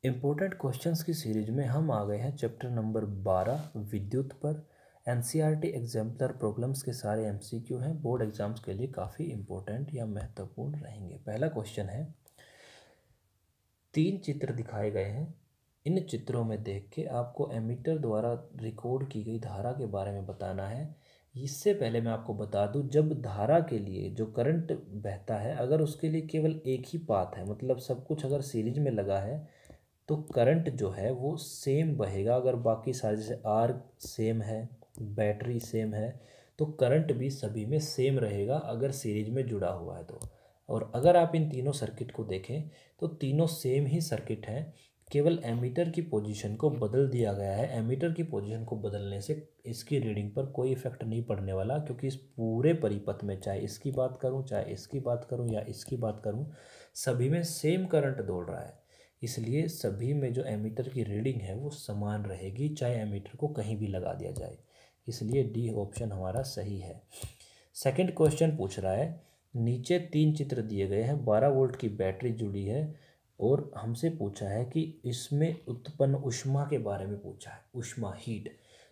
Important questions की series में हम आ गए हैं चैप्टर नंबर 12 विद्युत पर। एनसीईआरटी एग्जाम्पलर प्रॉब्लम्स के सारे एमसीक्यू हैं, बोर्ड एग्जाम्स के लिए काफ़ी इम्पोर्टेंट या महत्वपूर्ण रहेंगे। पहला क्वेश्चन है, 3 चित्र दिखाए गए हैं। इन चित्रों में देख के आपको एमीटर द्वारा रिकॉर्ड की गई धारा के बारे में बताना है। इससे पहले मैं आपको बता दूं, जब धारा के लिए जो करंट बहता है, अगर उसके लिए केवल एक ही पाथ है, मतलब सब कुछ अगर सीरीज में लगा है, तो करंट जो है वो सेम बहेगा। अगर बाकी सारे जैसे आर सेम है, बैटरी सेम है, तो करंट भी सभी में सेम रहेगा अगर सीरीज में जुड़ा हुआ है तो। और अगर आप इन तीनों सर्किट को देखें तो तीनों सेम ही सर्किट हैं, केवल एमीटर की पोजीशन को बदल दिया गया है। एमीटर की पोजीशन को बदलने से इसकी रीडिंग पर कोई इफेक्ट नहीं पड़ने वाला, क्योंकि इस पूरे परिपथ में चाहे इसकी बात करूं, चाहे इसकी बात करूं या इसकी बात करूं, सभी में सेम करंट दौड़ रहा है। इसलिए सभी में जो एमीटर की रीडिंग है वो समान रहेगी, चाहे एमीटर को कहीं भी लगा दिया जाए। इसलिए डी ऑप्शन हमारा सही है। सेकंड क्वेश्चन पूछ रहा है, नीचे 3 चित्र दिए गए हैं, 12 वोल्ट की बैटरी जुड़ी है और हमसे पूछा है कि इसमें उत्पन्न ऊष्मा के बारे में पूछा है। ऊष्मा, हीट।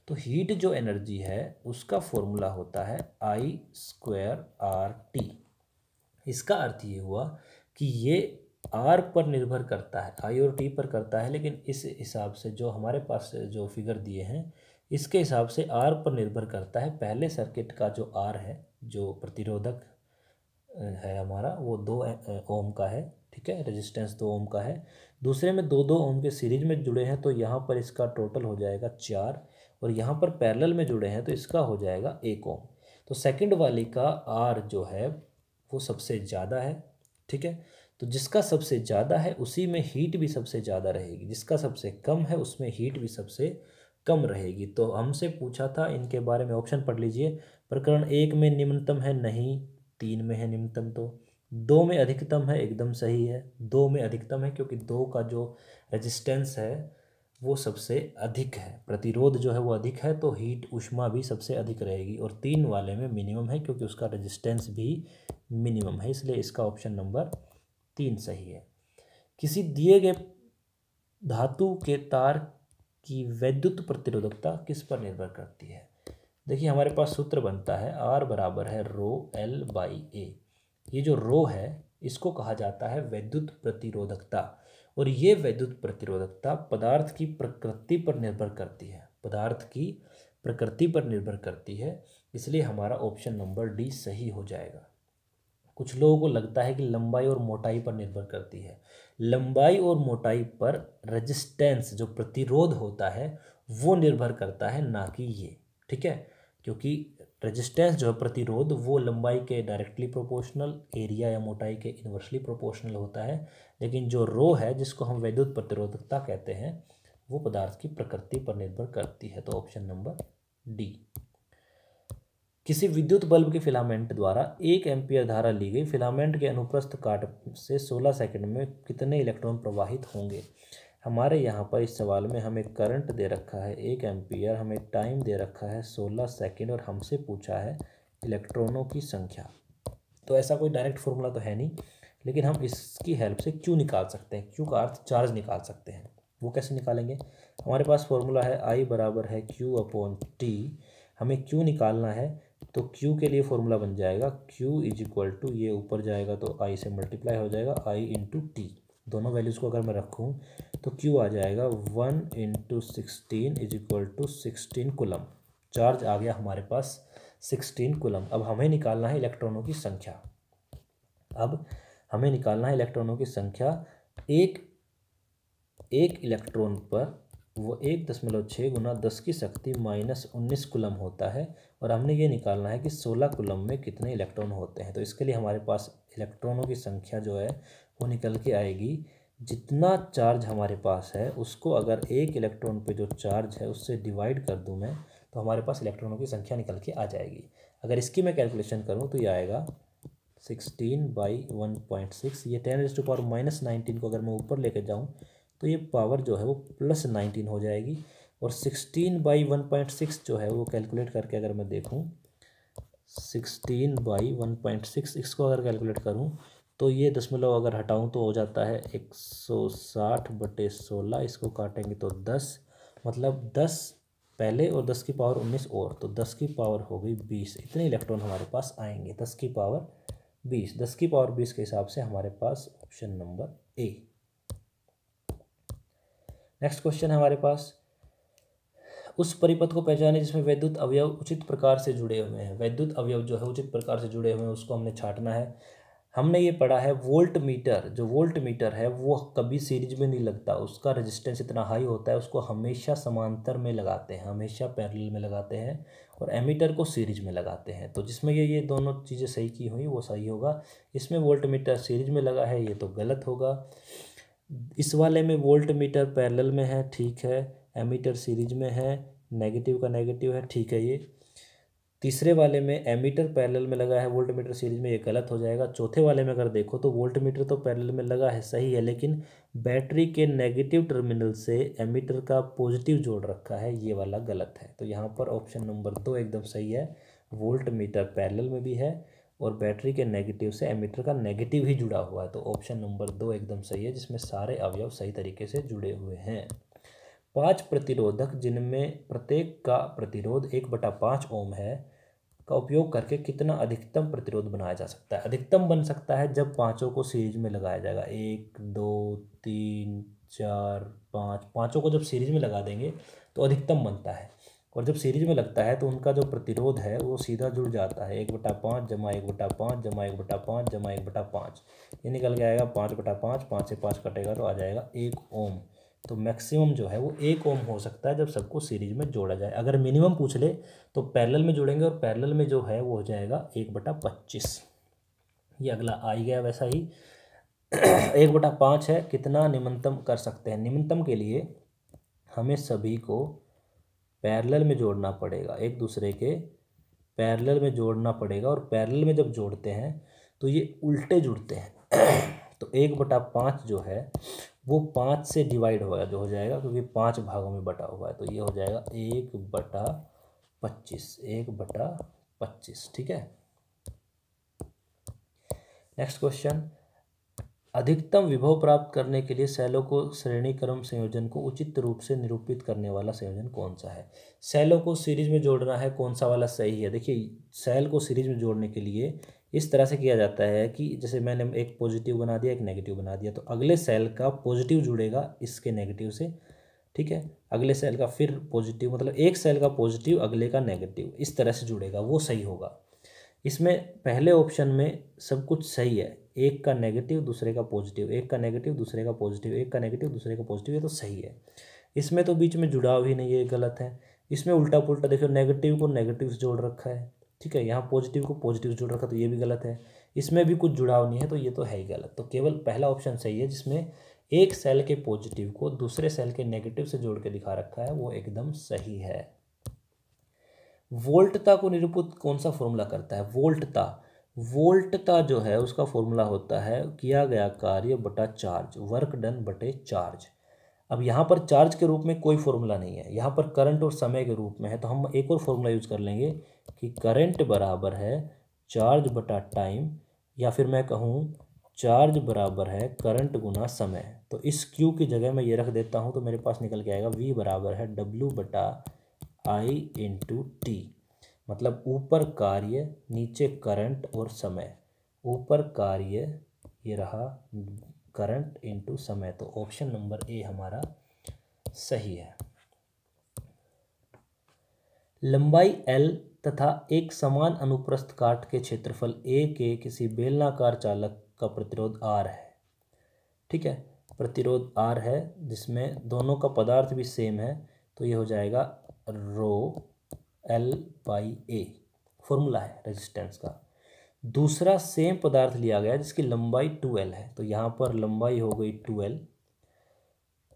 तो हीट जो एनर्जी है उसका फॉर्मूला होता है I²RT। इसका अर्थ ये हुआ कि ये आर पर निर्भर करता है, आई और टी पर करता है, लेकिन इस हिसाब से जो हमारे पास जो फिगर दिए हैं इसके हिसाब से आर पर निर्भर करता है। पहले सर्किट का जो आर है, जो प्रतिरोधक है हमारा, वो 2 ओम का है, ठीक है, रेजिस्टेंस 2 ओम का है। दूसरे में 2-2 ओम के सीरीज में जुड़े हैं, तो यहाँ पर इसका टोटल हो जाएगा 4, और यहाँ पर पैरेलल में जुड़े हैं तो इसका हो जाएगा 1 ओम। तो सेकंड वाली का आर जो है वो सबसे ज़्यादा है, ठीक है। तो जिसका सबसे ज़्यादा है उसी में हीट भी सबसे ज़्यादा रहेगी, जिसका सबसे कम है उसमें हीट भी सबसे कम रहेगी। तो हमसे पूछा था इनके बारे में, ऑप्शन पढ़ लीजिए। प्रकरण 1 में निम्नतम है, नहीं। 3 में है निम्नतम, तो 2 में अधिकतम है, एकदम सही है। 2 में अधिकतम है क्योंकि 2 का जो रेजिस्टेंस है वो सबसे अधिक है, प्रतिरोध जो है वो अधिक है, तो हीट ऊष्मा भी सबसे अधिक रहेगी। और 3 वाले में मिनिमम है क्योंकि उसका रेजिस्टेंस भी मिनिमम है, इसलिए इसका ऑप्शन नंबर 3 सही है। किसी दिए गए धातु के तार की वैद्युत प्रतिरोधकता किस पर निर्भर करती है? देखिए, हमारे पास सूत्र बनता है R बराबर है ρL/A। ये जो रो है इसको कहा जाता है वैद्युत प्रतिरोधकता, और ये वैद्युत प्रतिरोधकता पदार्थ की प्रकृति पर निर्भर करती है, पदार्थ की प्रकृति पर निर्भर करती है। इसलिए हमारा ऑप्शन नंबर डी सही हो जाएगा। कुछ लोगों को लगता है कि लंबाई और मोटाई पर निर्भर करती है। लंबाई और मोटाई पर रेजिस्टेंस, जो प्रतिरोध होता है, वो निर्भर करता है, ना कि ये, ठीक है। क्योंकि रेजिस्टेंस जो है, प्रतिरोध, वो लंबाई के डायरेक्टली प्रोपोर्शनल, एरिया या मोटाई के इन्वर्सली प्रोपोर्शनल होता है। लेकिन जो रो है, जिसको हम वैद्युत प्रतिरोधकता कहते हैं, वो पदार्थ की प्रकृति पर निर्भर करती है। तो ऑप्शन नंबर डी। किसी विद्युत बल्ब के फिलामेंट द्वारा 1 एम्पीयर धारा ली गई, फिलामेंट के अनुप्रस्थ काट से 16 सेकंड में कितने इलेक्ट्रॉन प्रवाहित होंगे? हमारे यहाँ पर इस सवाल में हमें करंट दे रखा है 1 एम्पीयर, हमें टाइम दे रखा है 16 सेकंड, और हमसे पूछा है इलेक्ट्रॉनों की संख्या। तो ऐसा कोई डायरेक्ट फॉर्मूला तो है नहीं, लेकिन हम इसकी हेल्प से क्यू निकाल सकते हैं। क्यू का अर्थ चार्ज निकाल सकते हैं। वो कैसे निकालेंगे? हमारे पास फॉर्मूला है I बराबर है Q/T। हमें क्यू निकालना है, तो क्यू के लिए फॉर्मूला बन जाएगा Q इज इक्वल टू, ये ऊपर जाएगा तो I से मल्टीप्लाई हो जाएगा, I इंटू टी। दोनों वैल्यूज़ को अगर मैं रखूँ तो Q आ जाएगा 1 into 16 is equal to 16 coulomb. Charge आ गया हमारे पास 16 कूलम। अब हमें निकालना है इलेक्ट्रॉनों की संख्या। अब हमें निकालना है इलेक्ट्रॉनों की संख्या। एक इलेक्ट्रॉन पर वो 1.6 गुना 10 की शक्ति -19 कूलम होता है, और हमने ये निकालना है कि 16 कूलम में कितने इलेक्ट्रॉन होते हैं। तो इसके लिए हमारे पास इलेक्ट्रॉनों की संख्या जो है वो निकल के आएगी। जितना चार्ज हमारे पास है उसको अगर 1 इलेक्ट्रॉन पे जो चार्ज है उससे डिवाइड कर दूं मैं, तो हमारे पास इलेक्ट्रॉनों की संख्या निकल के आ जाएगी। अगर इसकी मैं कैलकुलेशन करूँ तो ये आएगा 16/1.6। ये 10⁻⁻19 को अगर मैं ऊपर लेके जाऊँ तो ये पावर जो है वो +19 हो जाएगी। और 16/1.6 जो है वो कैलकुलेट करके अगर मैं देखूँ, 16/1.6 इसको अगर कैलकुलेट करूँ तो ये दशमलव अगर हटाऊँ तो हो जाता है 160/16, इसको काटेंगे तो 10, मतलब 10 पहले और 10 की पावर 19 और, तो 10 की पावर हो गई 20, इतने इलेक्ट्रॉन हमारे पास आएंगे। 10 की पावर 20, 10 की पावर 20 के हिसाब से हमारे पास option number A. Next question है हमारे पास, उस परिपथ को पहचाने जिसमें वैद्युत अवयव उचित प्रकार से जुड़े हुए हैं। वैद्युत अवयव जो है उचित प्रकार से जुड़े हुए हैं, उसको हमने छांटना है। हमने ये पढ़ा है वोल्ट मीटर, जो वोल्ट मीटर है वो कभी सीरीज में नहीं लगता, उसका रेजिस्टेंस इतना हाई होता है, उसको हमेशा समांतर में लगाते हैं, हमेशा पैरेलल में लगाते हैं, और एमीटर को सीरीज में लगाते हैं। तो जिसमें ये दोनों चीज़ें सही की हुई वो सही होगा। इसमें वोल्ट मीटर सीरीज में लगा है, ये तो गलत होगा। इस वाले में वोल्ट मीटर पैरेलल में है, ठीक है। एमीटर सीरीज में है, नेगेटिव का नेगेटिव है, ठीक है। ये तीसरे वाले में एमीटर पैरेलल में लगा है, वोल्ट मीटर सीरीज में, ये गलत हो जाएगा। चौथे वाले में अगर देखो तो वोल्ट मीटर तो पैरेलल में लगा है, सही है, लेकिन बैटरी के नेगेटिव टर्मिनल से एमीटर का पॉजिटिव जोड़ रखा है, ये वाला गलत है। तो यहाँ पर ऑप्शन नंबर 2 एकदम सही है। वोल्ट मीटर पैरेलल में भी है और बैटरी के नेगेटिव से एमीटर का नेगेटिव ही जुड़ा हुआ है, तो ऑप्शन नंबर 2 एकदम सही है, जिसमें सारे अवयव सही तरीके से जुड़े हुए हैं। 5 प्रतिरोधक जिनमें प्रत्येक का प्रतिरोध 1/5 ओम है का उपयोग करके कितना अधिकतम प्रतिरोध बनाया जा सकता है। अधिकतम बन सकता है जब पाँचों को सीरीज में लगाया जाएगा, 1 2 3 4 5, पाँचों को जब सीरीज में लगा देंगे तो अधिकतम बनता है। और जब सीरीज में लगता है तो उनका जो प्रतिरोध है वो सीधा जुड़ जाता है, 1/5 जमा 1/5 जमा 1/5 जमा 1/5, ये निकल के आएगा 5/5, 5 से 5 कटेगा तो आ जाएगा 1 ओम। तो मैक्सिमम जो है वो 1 ओम हो सकता है जब सबको सीरीज में जोड़ा जाए। अगर मिनिमम पूछ ले तो पैरेलल में जोड़ेंगे, और पैरेलल में जो है वो हो जाएगा 1/25। ये अगला आ ही गया वैसा ही। 1/5 है, कितना निम्नतम कर सकते हैं। निम्नतम के लिए हमें सभी को पैरेलल में जोड़ना पड़ेगा, एक दूसरे के पैरेलल में जोड़ना पड़ेगा, और पैरेलल में जब जोड़ते हैं तो ये उल्टे जुड़ते हैं। तो 1/5 जो है वो 5 से डिवाइड होगा, जो हो जाएगा, क्योंकि 5 भागों में बटा हुआ है, तो ये हो जाएगा 1/25, 1/25, ठीक है। नेक्स्ट क्वेश्चन, अधिकतम विभव प्राप्त करने के लिए सेलों को श्रेणी क्रम संयोजन को उचित रूप से निरूपित करने वाला संयोजन कौन सा है। सेलों को सीरीज में जोड़ना है, कौन सा वाला सही है। देखिए, सेल को सीरीज में जोड़ने के लिए इस तरह से किया जाता है कि जैसे मैंने एक पॉजिटिव बना दिया, एक नेगेटिव बना दिया, तो अगले सेल का पॉजिटिव जुड़ेगा इसके नेगेटिव से, ठीक है। अगले सेल का फिर पॉजिटिव, मतलब एक सेल का पॉजिटिव अगले का नेगेटिव, इस तरह से जुड़ेगा, वो सही होगा। इसमें पहले ऑप्शन में सब कुछ सही है, एक का नेगेटिव दूसरे का पॉजिटिव, एक का नेगेटिव दूसरे का पॉजिटिव, एक का नेगेटिव दूसरे का पॉजिटिव, ये तो सही है। इसमें तो बीच में जुड़ाव ही नहीं है, ये गलत है। इसमें उल्टा पुल्टा देखो, नेगेटिव को नेगेटिव से जोड़ रखा है, ठीक है, यहाँ पॉजिटिव को पॉजिटिव से जोड़ रखा है, तो ये भी गलत है। इसमें भी कुछ जुड़ाव नहीं है, तो ये तो है ही गलत। तो केवल पहला ऑप्शन सही है, जिसमें एक सेल के पॉजिटिव को दूसरे सेल के नेगेटिव से जोड़ के दिखा रखा है, वो एकदम सही है। वोल्टता को निरूपित कौन सा फॉर्मूला करता है। वोल्टता, वोल्टता जो है उसका फॉर्मूला होता है किया गया कार्य बटा चार्ज, वर्क डन बटे चार्ज। अब यहाँ पर चार्ज के रूप में कोई फॉर्मूला नहीं है, यहाँ पर करंट और समय के रूप में है, तो हम एक और फॉर्मूला यूज कर लेंगे कि करंट बराबर है चार्ज बटा टाइम, या फिर मैं कहूँ चार्ज बराबर है करंट गुना समय। तो इस क्यू की जगह मैं ये रख देता हूँ, तो मेरे पास निकल के आएगा V बराबर है W बटा I इंटू टी। मतलब ऊपर कार्य, नीचे करंट और समय, ऊपर कार्य ये रहा करंट इंटू समय, तो ऑप्शन नंबर ए हमारा सही है। लंबाई L तथा एक समान अनुप्रस्थ काट के क्षेत्रफल A के किसी बेलनाकार चालक का प्रतिरोध R है, ठीक है। प्रतिरोध R है जिसमें दोनों का पदार्थ भी सेम है, तो ये हो जाएगा रो L/A, फॉर्मूला है रेजिस्टेंस का। दूसरा सेम पदार्थ लिया गया जिसकी लंबाई 2L है, तो यहाँ पर लंबाई हो गई 2L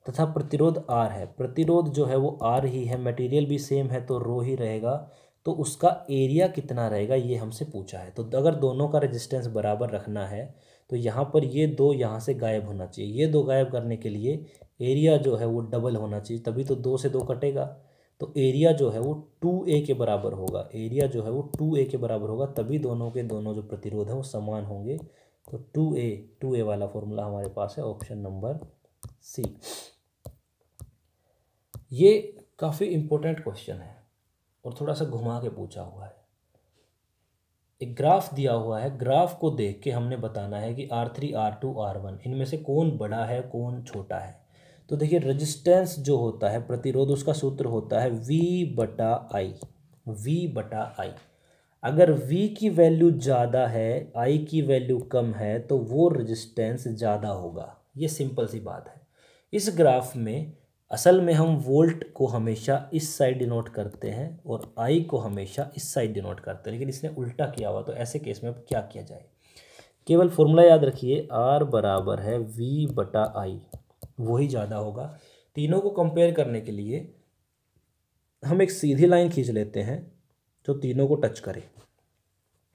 तथा प्रतिरोध R है। प्रतिरोध जो है वो R ही है, मटेरियल भी सेम है तो रो ही रहेगा, तो उसका एरिया कितना रहेगा ये हमसे पूछा है। तो अगर दोनों का रेजिस्टेंस बराबर रखना है तो यहाँ पर ये दो यहाँ से गायब होना चाहिए, ये दो गायब करने के लिए एरिया जो है वो डबल होना चाहिए, तभी तो 2 से 2 कटेगा। तो एरिया जो है वो 2A के बराबर होगा, एरिया जो है वो 2A के बराबर होगा, तभी दोनों के दोनों जो प्रतिरोध है वो समान होंगे, तो 2A वाला फॉर्मूला हमारे पास है, ऑप्शन नंबर सी। ये काफ़ी इम्पोर्टेंट क्वेश्चन है और थोड़ा सा घुमा के पूछा हुआ है। एक ग्राफ दिया हुआ है, ग्राफ को देख के हमने बताना है कि R3, R2, R1 इनमें से कौन बड़ा है कौन छोटा है। तो देखिए रेजिस्टेंस जो होता है, प्रतिरोध, उसका सूत्र होता है V/I। V/I, अगर V की वैल्यू ज़्यादा है, I की वैल्यू कम है, तो वो रेजिस्टेंस ज़्यादा होगा। ये सिंपल सी बात है। इस ग्राफ में असल में हम वोल्ट को हमेशा इस साइड डिनोट करते हैं और आई को हमेशा इस साइड डिनोट करते हैं, लेकिन इसने उल्टा किया हुआ। तो ऐसे केस में अब क्या किया जाए, केवल फॉर्मूला याद रखिए, R बराबर है V/I, वही ज़्यादा होगा। तीनों को कंपेयर करने के लिए हम एक सीधी लाइन खींच लेते हैं जो तीनों को टच करे।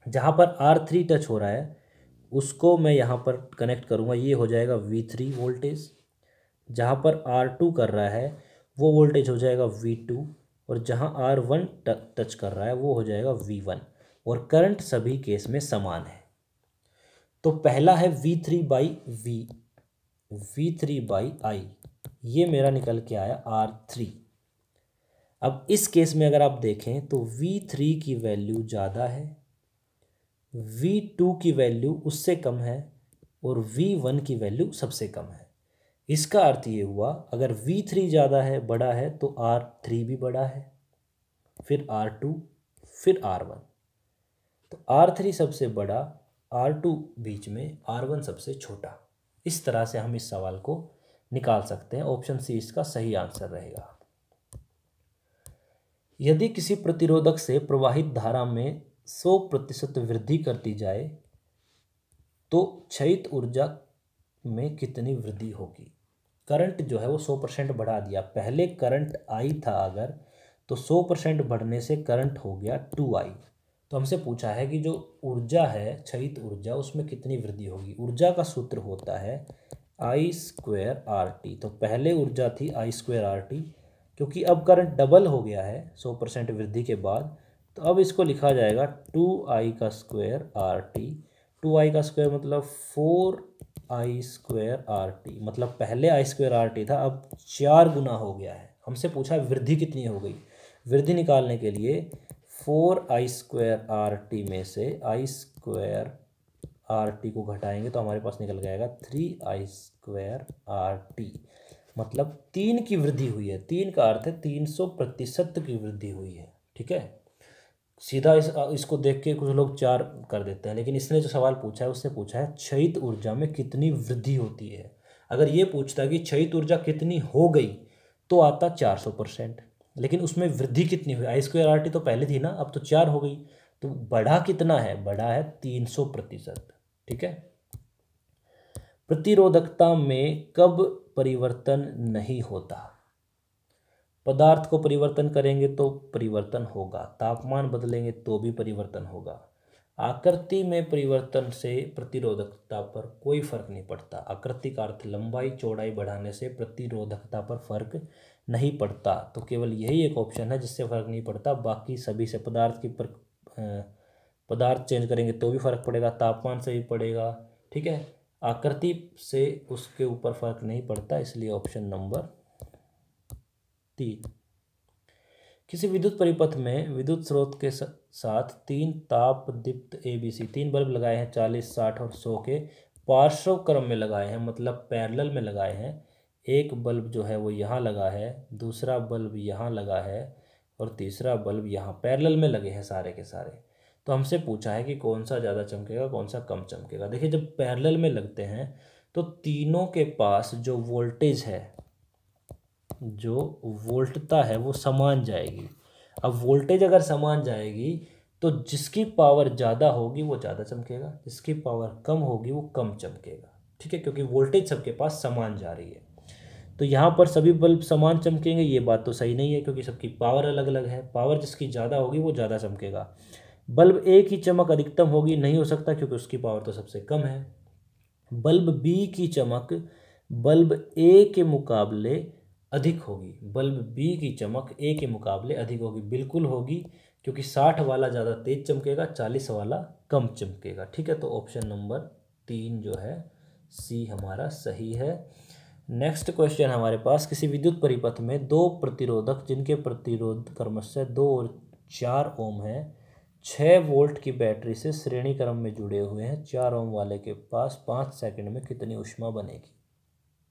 जहाँ पर R3 टच हो रहा है उसको मैं यहाँ पर कनेक्ट करूँगा, ये हो जाएगा V3 वोल्टेज। जहाँ पर R2 कर रहा है वो वोल्टेज हो जाएगा V2, और जहाँ R1 टच कर रहा है वो हो जाएगा V1, और करंट सभी केस में समान है। तो पहला है V3/V, V3/I, ये मेरा निकल के आया R3। अब इस केस में अगर आप देखें तो V3 की वैल्यू ज़्यादा है, V2 की वैल्यू उससे कम है, और V1 की वैल्यू सबसे कम है। इसका अर्थ ये हुआ अगर V3 ज़्यादा है, बड़ा है, तो R3 भी बड़ा है, फिर R2, फिर R1। तो R3 सबसे बड़ा, R2 बीच में, R1 सबसे छोटा। इस तरह से हम इस सवाल को निकाल सकते हैं। ऑप्शन सी इसका सही आंसर रहेगा। यदि किसी प्रतिरोधक से प्रवाहित धारा में 100% वृद्धि करती जाए तो क्षयित ऊर्जा में कितनी वृद्धि होगी। करंट जो है वो 100% बढ़ा दिया, पहले करंट I था अगर, तो 100% बढ़ने से करंट हो गया 2I। तो हमसे पूछा है कि जो ऊर्जा है, क्षयित ऊर्जा, उसमें कितनी वृद्धि होगी। ऊर्जा का सूत्र होता है I²RT। तो पहले ऊर्जा थी I²RT, क्योंकि अब करंट डबल हो गया है 100% वृद्धि के बाद, तो अब इसको लिखा जाएगा 2I²RT। 2I का स्क्वायर मतलब 4I²RT, मतलब पहले I²RT था, अब 4 गुना हो गया है। हमसे पूछा वृद्धि कितनी हो गई। वृद्धि निकालने के लिए 4I²RT में से I²RT को घटाएंगे तो हमारे पास निकल जाएगा 3I²RT, मतलब 3 की वृद्धि हुई है। 3 का अर्थ है 300% की वृद्धि हुई है। ठीक है, सीधा इसको देख के कुछ लोग 4 कर देते हैं, लेकिन इसने जो सवाल पूछा है उसने पूछा है क्षयित ऊर्जा में कितनी वृद्धि होती है। अगर ये पूछता कि क्षयित ऊर्जा कितनी हो गई तो आता 400%, लेकिन उसमें वृद्धि कितनी हुई। I²RT तो पहले थी ना, अब तो 4 हो गई, तो बढ़ा कितना है, बढ़ा है 300%। ठीक है, प्रतिरोधकता में कब परिवर्तन नहीं होता। पदार्थ को परिवर्तन करेंगे तो परिवर्तन होगा, तापमान बदलेंगे तो भी परिवर्तन होगा। आकृति में परिवर्तन से प्रतिरोधकता पर कोई फर्क नहीं पड़ता। आकृति का अर्थ लंबाई चौड़ाई बढ़ाने से प्रतिरोधकता पर फर्क नहीं पड़ता। तो केवल यही एक ऑप्शन है जिससे फर्क नहीं पड़ता, बाकी सभी से पदार्थ चेंज करेंगे तो भी फर्क पड़ेगा, तापमान से भी पड़ेगा। ठीक है, आकृति से उसके ऊपर फर्क नहीं पड़ता, इसलिए ऑप्शन नंबर 3। किसी विद्युत परिपथ में विद्युत स्रोत के साथ 3 ताप दीप्त ABC 3 बल्ब लगाए हैं, 40, 60 और 100 के पार्श्व क्रम में लगाए हैं, मतलब पैरेलल में लगाए हैं। एक बल्ब जो है वो यहाँ लगा है, दूसरा बल्ब यहाँ लगा है, और तीसरा बल्ब यहाँ पैरेलल में लगे हैं सारे के सारे। तो हमसे पूछा है कि कौन सा ज़्यादा चमकेगा कौन सा कम चमकेगा। देखिए, जब पैरेलल में लगते हैं तो तीनों के पास जो वोल्टेज है, जो वोल्टता है वो समान जाएगी। अब वोल्टेज अगर समान जाएगी तो जिसकी पावर ज़्यादा होगी वो ज़्यादा चमकेगा, जिसकी पावर कम होगी वो कम चमकेगा। ठीक है, क्योंकि वोल्टेज सबके पास समान जा रही है। तो यहाँ पर सभी बल्ब समान चमकेंगे, ये बात तो सही नहीं है, क्योंकि सबकी पावर अलग अलग है। पावर जिसकी ज़्यादा होगी वो ज़्यादा चमकेगा। बल्ब ए की चमक अधिकतम होगी, नहीं हो सकता, क्योंकि उसकी पावर तो सबसे कम है। बल्ब बी की चमक बल्ब ए के मुकाबले अधिक होगी, बल्ब बी की चमक ए के मुकाबले अधिक होगी, बिल्कुल होगी, क्योंकि 60 वाला ज़्यादा तेज चमकेगा, 40 वाला कम चमकेगा। ठीक है, तो ऑप्शन नंबर 3 जो है सी हमारा सही है। नेक्स्ट क्वेश्चन हमारे पास, किसी विद्युत परिपथ में दो प्रतिरोधक जिनके प्रतिरोध क्रमशः 2 और 4 ओम है 6 वोल्ट की बैटरी से श्रेणी क्रम में जुड़े हुए हैं। 4 ओम वाले के पास 5 सेकंड में कितनी ऊष्मा बनेगी।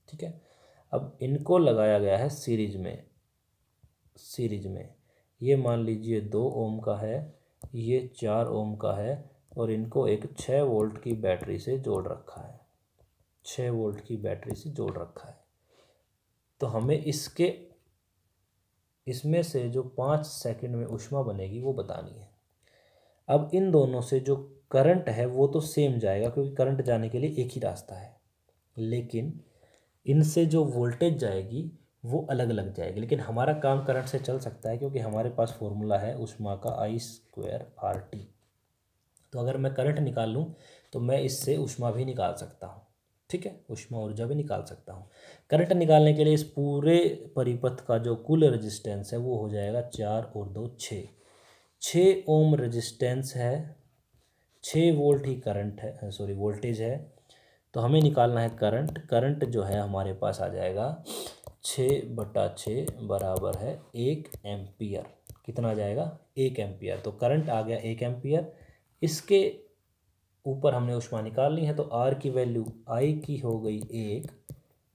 ठीक है, अब इनको लगाया गया है सीरीज में। ये मान लीजिए 2 ओम का है, ये 4 ओम का है, और इनको एक 6 वोल्ट की बैटरी से जोड़ रखा है। 6 वोल्ट की बैटरी से जोड़ रखा है। तो हमें इसमें से जो 5 सेकंड में ऊष्मा बनेगी वो बतानी है। अब इन दोनों से जो करंट है वो तो सेम जाएगा, क्योंकि करंट जाने के लिए एक ही रास्ता है, लेकिन इनसे जो वोल्टेज जाएगी वो अलग अलग जाएगी। लेकिन हमारा काम करंट से चल सकता है, क्योंकि हमारे पास फॉर्मूला है ऊष्मा का I²RT। तो अगर मैं करंट निकाल लूँ तो मैं इससे ऊष्मा भी निकाल सकता हूँ। ठीक है, ऊष्मा ऊर्जा भी निकाल सकता हूँ। करंट निकालने के लिए इस पूरे परिपथ का जो कुल रेजिस्टेंस है वो हो जाएगा 4 और 2 6। 6 ओम रेजिस्टेंस है, 6 वोल्ट ही करंट है, सॉरी वोल्टेज है। तो हमें निकालना है करंट। करंट जो है हमारे पास आ जाएगा 6/6 बराबर है 1 एम्पियर। कितना आ जाएगा? 1 एम्पियर। तो करंट आ गया 1 एम्पियर। इसके ऊपर हमने ऊष्मा निकालनी है, तो आर की वैल्यू आई की हो गई 1,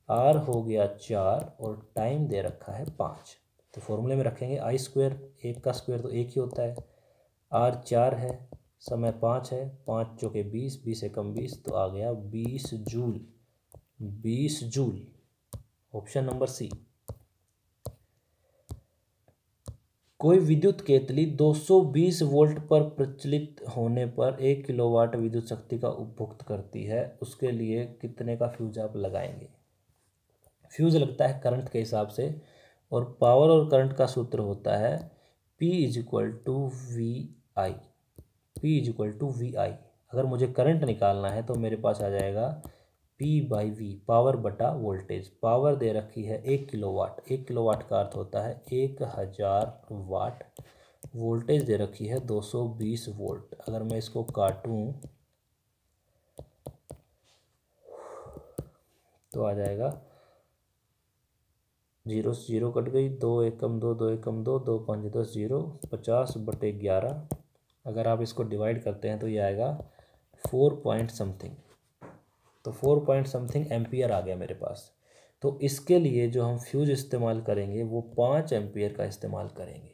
आर हो गया 4 और टाइम दे रखा है 5। तो फॉर्मूले में रखेंगे I², 1 का स्क्वायर तो 1 ही होता है, आर 4 है, समय 5 है, 5 चौके 20, 20 एकम 20, तो आ गया 20 joule. 20 joule, option number C. कोई विद्युत केतली 220 वोल्ट पर प्रचलित होने पर 1 किलोवाट विद्युत शक्ति का उपभोग करती है, उसके लिए कितने का फ्यूज आप लगाएंगे। फ्यूज लगता है करंट के हिसाब से, और पावर और करंट का सूत्र होता है P = VI। P = VI। अगर मुझे करंट निकालना है तो मेरे पास आ जाएगा P/V, पावर बटा वोल्टेज। पावर दे रखी है 1 किलोवाट। 1 किलोवाट का अर्थ होता है 1000 वाट। वोल्टेज दे रखी है 220 वोल्ट। अगर मैं इसको काटूं तो आ जाएगा 0 से 0 कट गई, 2 एकम 2, 2 एकम 2, 2 5 10, 0, 50/11। अगर आप इसको डिवाइड करते हैं तो ये आएगा 4 पॉइंट समथिंग। तो 4 पॉइंट समथिंग एम्पियर आ गया मेरे पास। तो इसके लिए जो हम फ्यूज इस्तेमाल करेंगे वो 5 एम्पियर का इस्तेमाल करेंगे,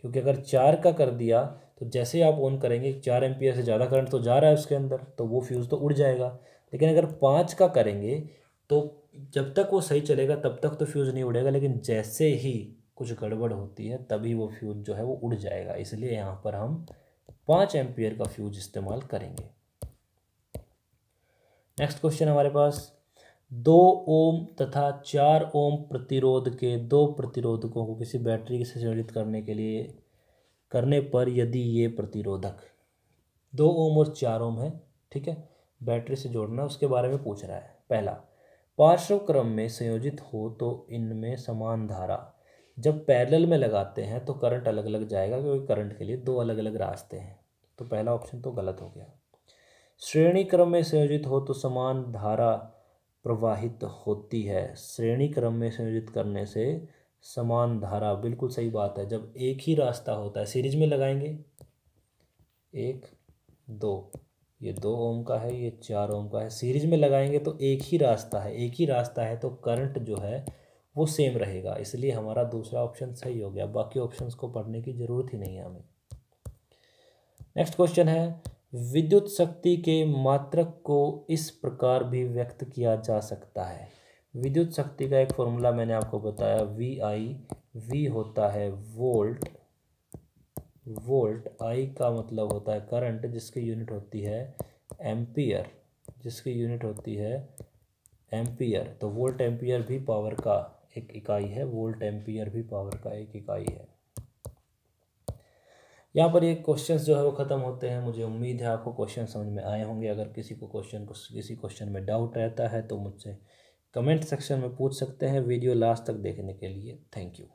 क्योंकि अगर 4 का कर दिया तो जैसे आप ऑन करेंगे 4 एम्पियर से ज़्यादा करंट तो जा रहा है उसके अंदर, तो वो फ्यूज़ तो उड़ जाएगा। लेकिन अगर 5 का करेंगे तो जब तक वो सही चलेगा तब तक तो फ्यूज़ नहीं उड़ेगा, लेकिन जैसे ही कुछ गड़बड़ होती है तभी वो फ्यूज़ जो है वो उड़ जाएगा। इसलिए यहाँ पर हम 5 एम्पियर का फ्यूज इस्तेमाल करेंगे। नेक्स्ट क्वेश्चन हमारे पास, 2 ओम तथा 4 ओम प्रतिरोध के 2 प्रतिरोधकों को किसी बैटरी से संयोजित करने पर यदि ये प्रतिरोधक 2 ओम और 4 ओम है, ठीक है, बैटरी से जोड़ना उसके बारे में पूछ रहा है। पहला, पार्श्व क्रम में संयोजित हो तो इनमें समान धारा। जब पैरेलल में लगाते हैं तो करंट अलग अलग जाएगा, क्योंकि करंट के लिए 2 अलग अलग रास्ते हैं। तो पहला ऑप्शन तो गलत हो गया। श्रेणी क्रम में संयोजित हो तो समान धारा प्रवाहित होती है। श्रेणी क्रम में संयोजित करने से समान धारा, बिल्कुल सही बात है। जब एक ही रास्ता होता है, सीरीज में लगाएंगे 1 2, ये 2 ओम का है, ये 4 ओम का है, सीरीज में लगाएंगे तो एक ही रास्ता है। एक ही रास्ता है तो करंट जो है वो सेम रहेगा, इसलिए हमारा दूसरा ऑप्शन सही हो गया। बाकी ऑप्शंस को पढ़ने की ज़रूरत ही नहीं है हमें। नेक्स्ट क्वेश्चन है, विद्युत शक्ति के मात्रक को इस प्रकार भी व्यक्त किया जा सकता है। विद्युत शक्ति का एक फॉर्मूला मैंने आपको बताया, VI। V होता है वोल्ट, I का मतलब होता है करंट, जिसकी यूनिट होती है एम्पियर, तो वोल्ट एम्पियर भी पावर का एक इकाई है। वोल्ट एम्पियर भी पावर का एक इकाई है। यहाँ पर ये क्वेश्चंस जो है वो ख़त्म होते हैं। मुझे उम्मीद है आपको क्वेश्चन समझ में आए होंगे। अगर किसी क्वेश्चन में डाउट रहता है तो मुझसे कमेंट सेक्शन में पूछ सकते हैं। वीडियो लास्ट तक देखने के लिए थैंक यू।